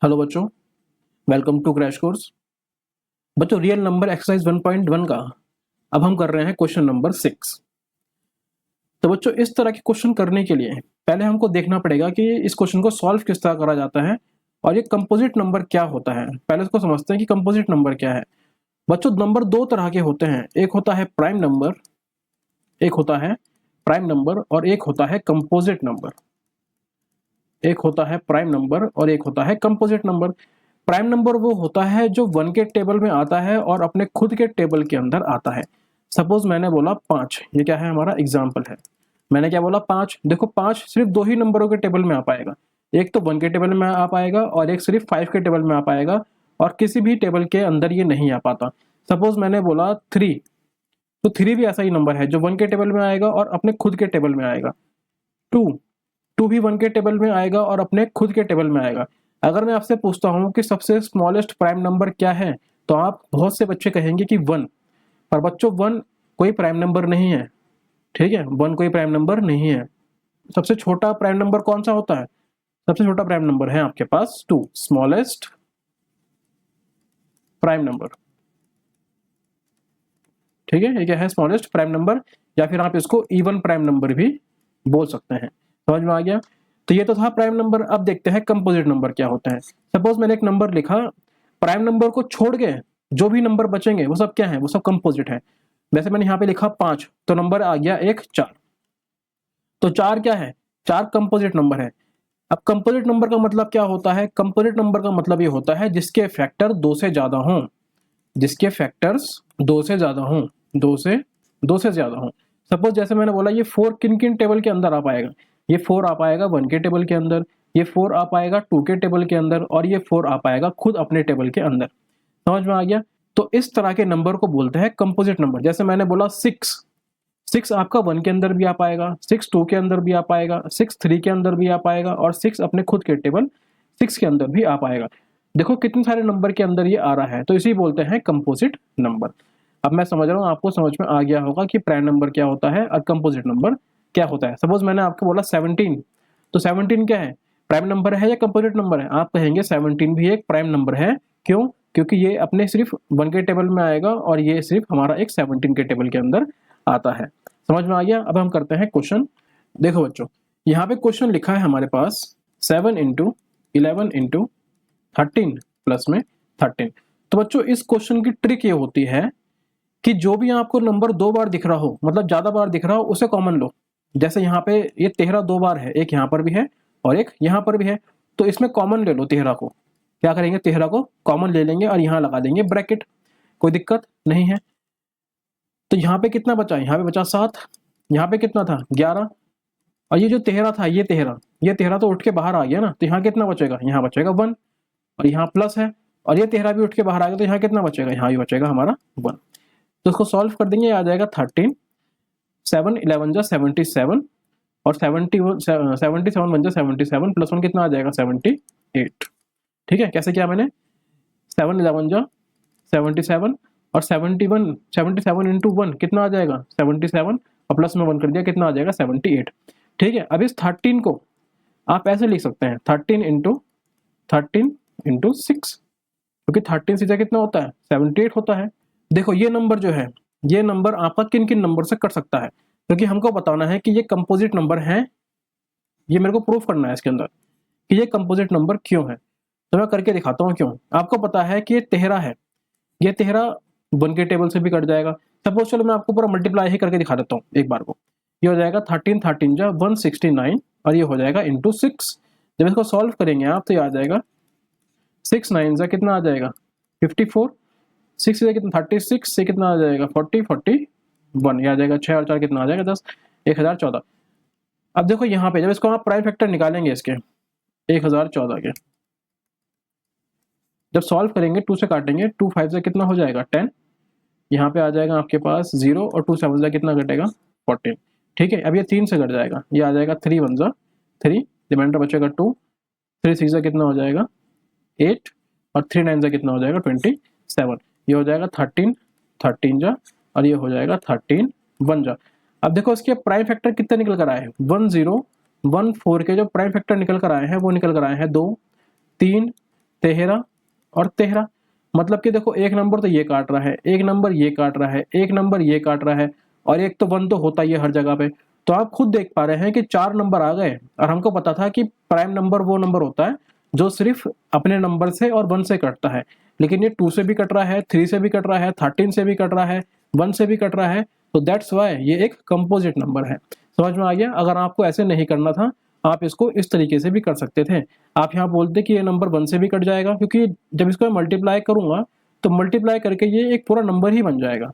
Hello बच्चों, welcome to crash course. बच्चों, real number exercise 1.1 का अब हम कर रहे हैं क्वेश्चन नंबर 6। तो बच्चों, इस तरह के क्वेश्चन करने के लिए पहले हमको देखना पड़ेगा कि इस क्वेश्चन को सॉल्व किस तरह करा जाता है और ये कंपोजिट नंबर क्या होता है। पहले इसको समझते हैं कि कंपोजिट नंबर क्या है। बच्चों, नंबर दो तरह के होते हैं, एक होता है प्राइम नंबर, एक होता है प्राइम नंबर और एक होता है कंपोजिट नंबर। एक होता है प्राइम नंबर और एक होता है कंपोजिट नंबर। प्राइम नंबर वो होता है जो 1 के टेबल में आता है और अपने खुद के टेबल के अंदर आता है। सपोज मैंने बोला 5, ये क्या है, हमारा एग्जाम्पल है। मैंने क्या बोला, 5। देखो, 5 सिर्फ दो ही नंबरों के टेबल में आ पाएगा, एक तो 1 के टेबल में आ पाएगा और एक सिर्फ 5 के टेबल में आ पाएगा, और किसी भी टेबल के अंदर ये नहीं आ पाता। सपोज मैंने बोला 3, तो 3 भी ऐसा ही नंबर है जो 1 के टेबल में आएगा और अपने खुद के टेबल में आएगा। 2, 2 भी 1 के टेबल में आएगा और अपने खुद के टेबल में आएगा। अगर मैं आपसे पूछता हूं कि सबसे स्मॉलेस्ट प्राइम नंबर क्या है, तो आप बहुत से बच्चे कहेंगे कि 1। पर बच्चों, 1 कोई प्राइम नंबर नहीं है। ठीक है, 1 कोई प्राइम नंबर नहीं है। सबसे छोटा प्राइम नंबर कौन सा होता है? सबसे छोटा प्राइम नंबर है आपके पास 2, स्मॉलेस्ट प्राइम नंबर। ठीक है, ये क्या है, स्मॉलेस्ट प्राइम नंबर, या फिर आप इसको इवन प्राइम नंबर भी बोल सकते हैं। समझ में आ गया? तो ये तो था प्राइम नंबर। अब देखते हैं कंपोजिट नंबर क्या होता है। सपोज मैंने एक नंबर लिखा, प्राइम नंबर को छोड़ के जो भी नंबर बचेंगे वो सब क्या है, वो सब कंपोजिट है। वैसे मैंने यहाँ पे लिखा 5, तो नंबर आ गया एक 4। तो 4 क्या है, 4 कंपोजिट नंबर है। अब कंपोजिट नंबर का मतलब क्या होता है? कंपोजिट नंबर का मतलब ये होता है जिसके फैक्टर 2 से ज्यादा हों, जिसके फैक्टर्स 2 से ज्यादा हों, 2 से ज्यादा हों। सपोज जैसे मैंने बोला, ये 4 किन किन टेबल के अंदर आ पाएगा? ये 4 आ पाएगा 1 के टेबल के अंदर, ये 4 आ पाएगा 2 के टेबल के अंदर, और ये 4 आ पाएगा खुद अपने टेबल के अंदर। समझ में आ गया? तो इस तरह के नंबर को बोलते हैं कंपोजिट नंबर। जैसे मैंने बोला 6, 6 आपका 1 के अंदर भी आ पाएगा, 6 2 के अंदर भी आ पाएगा, 6 3 के अंदर भी आ पाएगा, और 6 अपने खुद के टेबल 6 के अंदर भी आ पाएगा। देखो कितने सारे नंबर के अंदर ये आ रहा है, तो इसी बोलते हैं कंपोजिट नंबर। अब मैं समझ रहा हूँ आपको समझ में आ गया होगा कि प्राइम नंबर क्या होता है और कंपोजिट नंबर क्या होता है। सपोज मैंने आपको बोला 17, तो 17 क्या है, प्राइम नंबर है या कंपोजिट नंबर है? आप कहेंगे 17 भी एक प्राइम नंबर है। क्यों? क्योंकि ये अपने सिर्फ 1 के टेबल में आएगा और ये सिर्फ हमारा एक 17 के टेबल के अंदर आता है। समझ में आ गया? अब हम करते हैं क्वेश्चन। देखो बच्चों, यहाँ पे क्वेश्चन लिखा है हमारे पास 7 इंटू 11 इंटू 13 प्लस में 13। तो बच्चों, इस क्वेश्चन की ट्रिक ये होती है कि जो भी आपको नंबर 2 बार दिख रहा हो, मतलब ज्यादा बार दिख रहा हो, उसे कॉमन लो। जैसे यहाँ पे ये 13 2 बार है, एक यहाँ पर भी है और एक यहाँ पर भी है, तो इसमें कॉमन ले लो 13 को। क्या करेंगे, 13 को कॉमन ले लेंगे और यहाँ लगा देंगे ब्रैकेट, कोई दिक्कत नहीं है। तो यहाँ पे कितना बचा, यहाँ पे बचा 7, यहाँ पे कितना था 11, और ये जो 13 था, ये तेरह तो उठ के बाहर आ गया ना, तो यहाँ कितना बचेगा, यहाँ बचेगा 1, और यहाँ प्लस है, और ये 13 भी उठ के बाहर आ गया, तो यहाँ कितना बचेगा, यहाँ भी बचेगा हमारा 1। तो इसको सॉल्व कर देंगे, आ जाएगा 13, 7 11 जा 77, और 77 बन जा 77 प्लस 1 कितना आ जाएगा 78। ठीक है, कैसे किया मैंने, 7 11 जा 77, और 77 इंटू 1 कितना आ जाएगा 77, और प्लस में 1 कर दिया, कितना आ जाएगा 78। ठीक है, अब इस 13 को आप ऐसे लिख सकते हैं 13 इंटू 6, क्योंकि 13 सीधा कितना होता है 78 होता है। देखो ये नंबर जो है, ये नंबर आपका किन किन नंबर से कट सकता है, क्योंकि हमको बताना है कि ये कंपोजिट नंबर है। ये मेरे को प्रूफ करना है इसके अंदर कि ये कंपोजिट नंबर क्यों है। तो मैं करके दिखाता हूँ क्यों। आपको पता है कि ये 13 है, ये 13 1 के टेबल से भी कट जाएगा। सपोज चलो मैं आपको पूरा मल्टीप्लाई ही करके दिखा देता हूँ एक बार को। ये हो जाएगा 13 13 जा 169, और ये हो जाएगा इंटू 6। जब इसको सॉल्व करेंगे आप, तो ये आ जाएगा 6 9 जा कितना आ जाएगा 54, 6 से कितना 36 से कितना आ जाएगा 41, ये आ जाएगा 6 और 4 कितना आ जाएगा 10, 1014। अब देखो यहाँ पे जब इसको आप प्राइम फैक्टर निकालेंगे इसके 1014 के, जब सॉल्व करेंगे 2 से काटेंगे, 2 5 से कितना हो जाएगा 10, यहाँ पे आ जाएगा आपके पास 0, और 2 7 से कितना घटेगा 14। ठीक है, अब ये 3 से घट जाएगा, ये आ जाएगा 3 1 जा 3, रिमाइंडर बचेगा 2, 3 6 से कितना हो जाएगा 8, और 3 9 से कितना हो जाएगा 27। ये हो जाएगा 13 13 जा, और ये हो जाएगा 13 1 जा। अब देखो इसके प्राइम फैक्टर कितने निकल कर आए हैं, 1014 के जो प्राइम फैक्टर निकल कर आए हैं वो निकल कर आए हैं 2 3 13 और 13। मतलब कि देखो एक नंबर तो ये काट रहा है, एक नंबर ये काट रहा है, एक नंबर ये काट रहा है, और एक तो 1 तो होता ही है हर जगह पे। तो आप खुद देख पा रहे हैं कि 4 नंबर आ गए, और हमको पता था कि प्राइम नंबर वो नंबर होता है जो सिर्फ अपने नंबर से और 1 से कटता है, लेकिन ये 2 से भी कट रहा है, 3 से भी कट रहा है, 13 से भी कट रहा है, 1 से भी कट रहा है, तो दैट्स वाई ये एक कंपोजिट नंबर है। समझ में आ गया? अगर आपको ऐसे नहीं करना था, आप इसको इस तरीके से भी कर सकते थे। आप यहाँ बोलते कि ये नंबर 1 से भी कट जाएगा, क्योंकि जब इसको मल्टीप्लाई करूंगा तो मल्टीप्लाई करके ये एक पूरा नंबर ही बन जाएगा।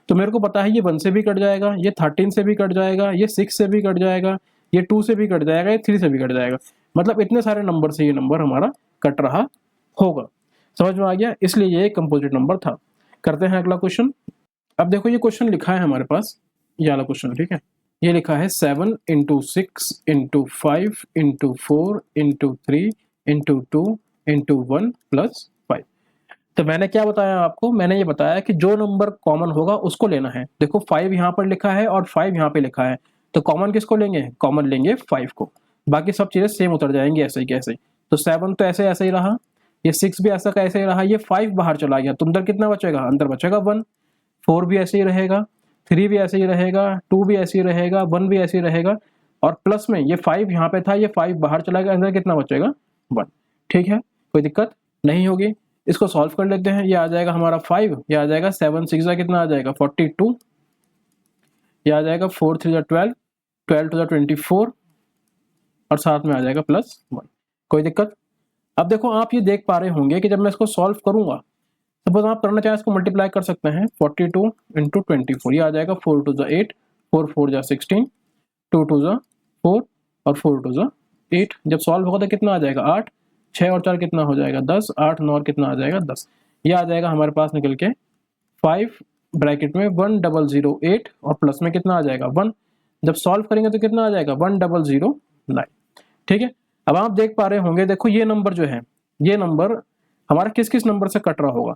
तो मेरे को पता है ये 1 से भी कट जाएगा, ये 13 से भी कट जाएगा, ये 6 से भी कट जाएगा, ये 2 से भी कट जाएगा, ये 3 से भी कट जाएगा। मतलब इतने सारे नंबर से ये नंबर हमारा कट रहा होगा। समझ में आ गया? इसलिए ये एक कंपोजिट नंबर था। करते हैं अगला क्वेश्चन। अब देखो ये क्वेश्चन लिखा है हमारे पास, ये वाला क्वेश्चन, ठीक है। ये लिखा है 7 × 6 × 5 × 4 × 3 × 2 × 1 + 5। तो मैंने क्या बताया आपको? मैंने ये बताया कि जो नंबर कॉमन होगा उसको लेना है। देखो 5 यहाँ पर लिखा है और 5 यहाँ पे लिखा है, तो कॉमन किसको लेंगे? कॉमन लेंगे 5 को। बाकी सब चीजें सेम उतर जाएंगी ऐसे ही कैसे। तो 7 तो ऐसे ऐसे ही रहा, ये 6 भी ऐसा का ऐसे ही रहा, ये 5 बाहर चला गया, तो अंदर कितना बचेगा? अंदर बचेगा 1। 4 भी ऐसे ही रहेगा, 3 भी ऐसे ही रहेगा, 2 भी ऐसे ही रहेगा, 1 भी ऐसे ही रहेगा, और प्लस में ये 5 यहाँ पे था, ये 5 बाहर चला गया, अंदर कितना बचेगा? 1। ठीक है, कोई दिक्कत नहीं होगी। इसको सॉल्व कर लेते हैं। ये आ जाएगा हमारा 5, ये आ जाएगा 7 6 जा कितना आ जाएगा? 42, ये आ जाएगा 4 3 जा 12, 12 2 जा 24, और साथ में आ जाएगा +1। कोई दिक्कत? अब देखो आप ये देख पा रहे होंगे कि जब मैं इसको सॉल्व करूंगा, सपोज आप करना चाहें इसको मल्टीप्लाई कर सकते हैं। 42 × 24, ये आ जाएगा 4 2 जा 8, 4 4 जा 16, 2 2 जा 4, और 4 2 जा 8। जब सॉल्व होगा तो कितना आ जाएगा? 8, 6 और 4 कितना हो जाएगा? 10, 8 9 और कितना आ जाएगा? 10। ये आ जाएगा हमारे पास निकल के 5 ब्रैकेट में 1008, और प्लस में कितना आ जाएगा? 1। जब सॉल्व करेंगे तो कितना आ जाएगा? 1009। ठीक है, अब आप देख पा रहे होंगे, देखो ये नंबर जो है, ये नंबर हमारा किस किस नंबर से कट रहा होगा?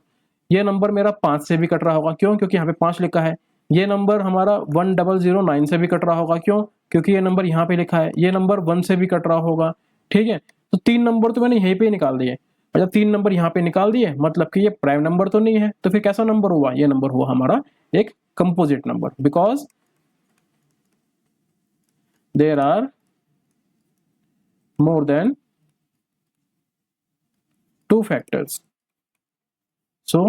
ये नंबर मेरा 5 से भी कट रहा होगा। क्यों? क्योंकि यहाँ पे 5 लिखा है। ये नंबर हमारा 1009 से भी कट रहा होगा। क्यों? क्योंकि ये नंबर यहाँ पे लिखा है। ये नंबर 1 से भी कट रहा होगा। ठीक है, तो 3 नंबर तो मैंने यहीं पे निकाल दिए। और जब 3 नंबर यहाँ पे निकाल दिए, मतलब कि ये प्राइम नंबर तो नहीं है, तो फिर कैसा नंबर हुआ? ये नंबर हुआ हमारा एक composite number, because there are more than 2 factors, so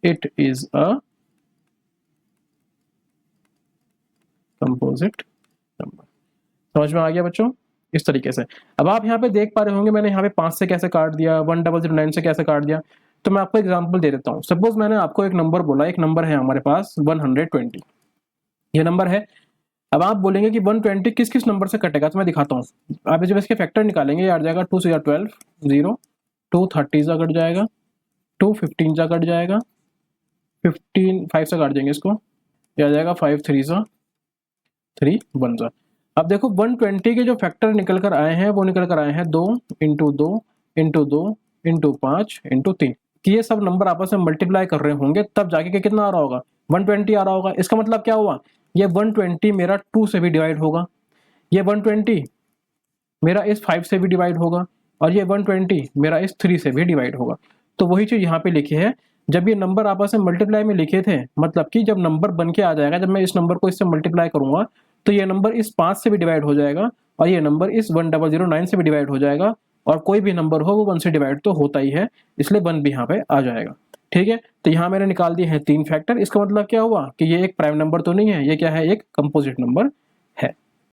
it is a composite number। समझ में आ गया बच्चों? इस तरीके से। अब आप यहाँ पे देख पा रहे होंगे मैंने यहाँ पे 5 से कैसे काट दिया, 1009 से कैसे काट दिया। तो मैं आपको एग्जांपल दे देता हूँ। सपोज मैंने आपको एक नंबर बोला, एक नंबर है हमारे पास 120, ये नंबर है। अब आप बोलेंगे कि 120 किस किस नंबर से कटेगा, तो मैं दिखाता हूँ। आप जब इसके फैक्टर निकालेंगे, आ जाएगा 2 से 12 0, 2 30 से कट जाएगा, 2 15 से कट जाएगा, 15 5 से काट देंगे इसको, ये आ जाएगा 5 3 से 3 1 से। अब देखो 120 के जो फैक्टर निकल कर आए हैं वो निकल कर आए हैं 2 × 2 × 2 × 5 × 3, कि ये सब नंबर आपस में मल्टीप्लाई कर रहे होंगे, तब जाके कितना आ रहा होगा? 120 आ रहा होगा। इसका मतलब क्या हुआ? ये 120 मेरा 2 से भी डिवाइड होगा, ये 120 मेरा इस 5 से भी डिवाइड होगा, और ये 120 मेरा इस 3 से भी डिवाइड होगा। तो वही चीज यहाँ पे लिखी है। जब ये नंबर आपस में मल्टीप्लाई में लिखे थे, मतलब कि जब नंबर बन के आ जाएगा, जब मैं इस नंबर को इससे मल्टीप्लाई करूंगा, तो ये नंबर इस 5 से भी डिवाइड हो जाएगा, और ये नंबर इस 1009 से भी डिवाइड हो जाएगा, और कोई भी नंबर हो वो 1 से डिवाइड तो होता ही है, इसलिए 1 भी यहाँ पे आ जाएगा। ठीक है, तो यहाँ मैंने निकाल दिए हैं 3 फैक्टर। इसका मतलब क्या हुआ कि ये एक प्राइम नंबर तो नहीं है, ये क्या है? एक कंपोजिट नंबर है।